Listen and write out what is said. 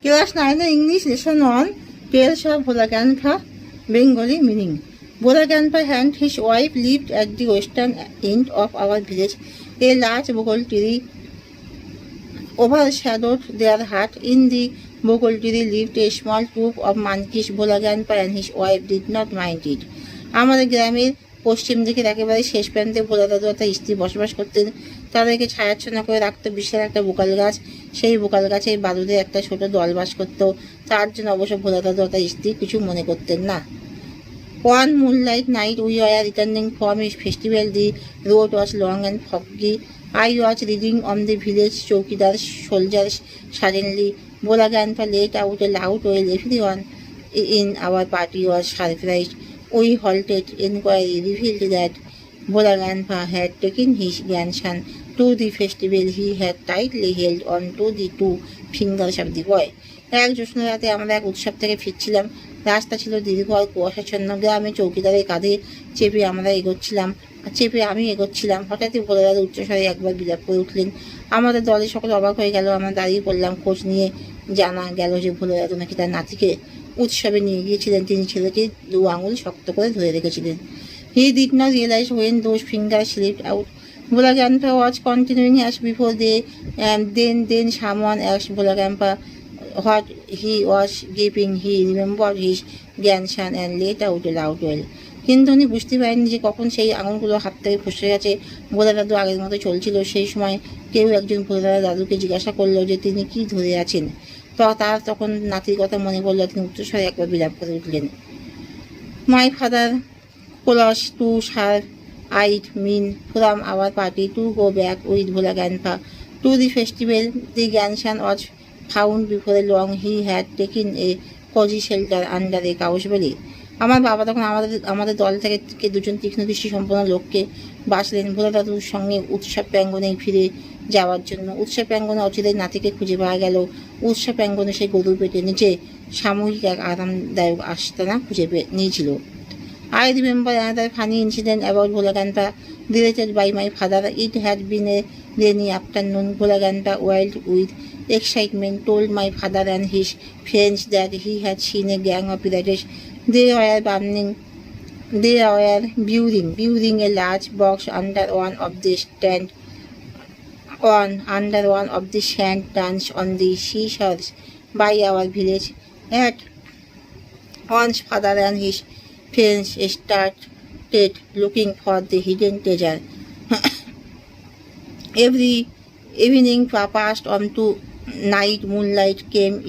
Class 9 English Lesson 1 Tales of Bhola Bengali meaning. Bhola and his wife lived at the western end of our village. A large bogol tree overshadowed their hut. In the bogol tree lived a small group of monkeys. Bhola and his wife did not mind it. আমাদের গ্রামের পশ্চিম দিকের একেবারে শেষ প্রান্তে ভোলা দাদু তার স্ত্রী বসবাস করতেন। তাদেরকে ছায়াচ্ছন্ন করে রাখতো বিশাল একটা বোকাল গাছ। সেই বোকাল গাছে বাদুদের একটা ছোট দল বাস করতো। তার জন্য অবশ্য ভোলা দাদু তার স্ত্রী কিছু মনে করতেন না। One moonlight night we were returning from a festival. The road was long and foggy. I was reading on the village chowkidar's soldiers. Suddenly, Bhola let out a loud wail. Everyone in our party was surprised. We halted. Inquiry revealed that Bhola had taken his grandson to the festival. He had tightly held on to the two fingers of the boy. এক জ্যোৎস্ন রাতে আমরা এক উৎসব থেকে ফিরছিলাম। রাস্তা ছিল দীর্ঘ আর কুয়াশাচ্ছন্ন। গ্রামে চৌকিদারের কাঁধে চেপে আমি এগোচ্ছিলাম। হঠাৎই ভোলা দাদু উচ্চস্বরে একবার বিলাপ করে উঠলেন। আমাদের দলের সকলে অবাক হয়ে গেল। আমরা দাঁড়িয়ে পড়লাম। খোঁজ নিয়ে জানা গেল যে ভোলা দাদু নাকি তার নাতিকে উৎসবে নিয়ে গিয়েছিলেন। তিনি ছেলেটির 2 আঙুল শক্ত করে ধরে রেখেছিলেন। He did not realize when those fingers slipped out. Bhola was continuing as before. Then someone asked Bhola what he was gaping. He remembered his grandson and let out a loud wail. কিন্তু উনি বুঝতে পারেননি যে কখন সেই আঙুলগুলো হাত থেকে খসে গেছে। ভোলা দাদু আগের মতো চলছিল। সেই সময় কেউ একজন ভোলা দাদুকে জিজ্ঞাসা করলো যে তিনি কি ধরে আছেন। তার তখন নাতির কথা মনে পড়লো। তিনি উচ্চস্বরে একবার বিলাপ করে উঠলেন। My father close to serve. I mean from our party to go back with Bhola to the festival. The grandson was found before long. He had taken a cozy shelter under a couch belly. আমার বাবা তখন আমাদের দল থেকে 2জন তীক্ষ্ণ দৃষ্টি সম্পন্ন লোককে বাঁচলেন ভোলা দাদুর সঙ্গে উৎসব প্রাঙ্গণে ফিরে যাওয়ার জন্য। উৎসব প্রাঙ্গণে অচিরেই নাতিকে খুঁজে পাওয়া গেল। উৎসব প্রাঙ্গণে সেই গরুর পেটের নিচে সাময়িক এক আরামদায়ক আস্তানা খুঁজে নিয়েছিল। I remember another funny incident about Bhola related by my father. It had been a rainy afternoon. Bhola wild with excitement, told my father and his friends that he had seen a gang of pirates. They were burying a large box under one of the sand dunes on the seashores by our village. At once, father and his friends started looking for the hidden treasure. Every evening passed on to night. Moonlight came in.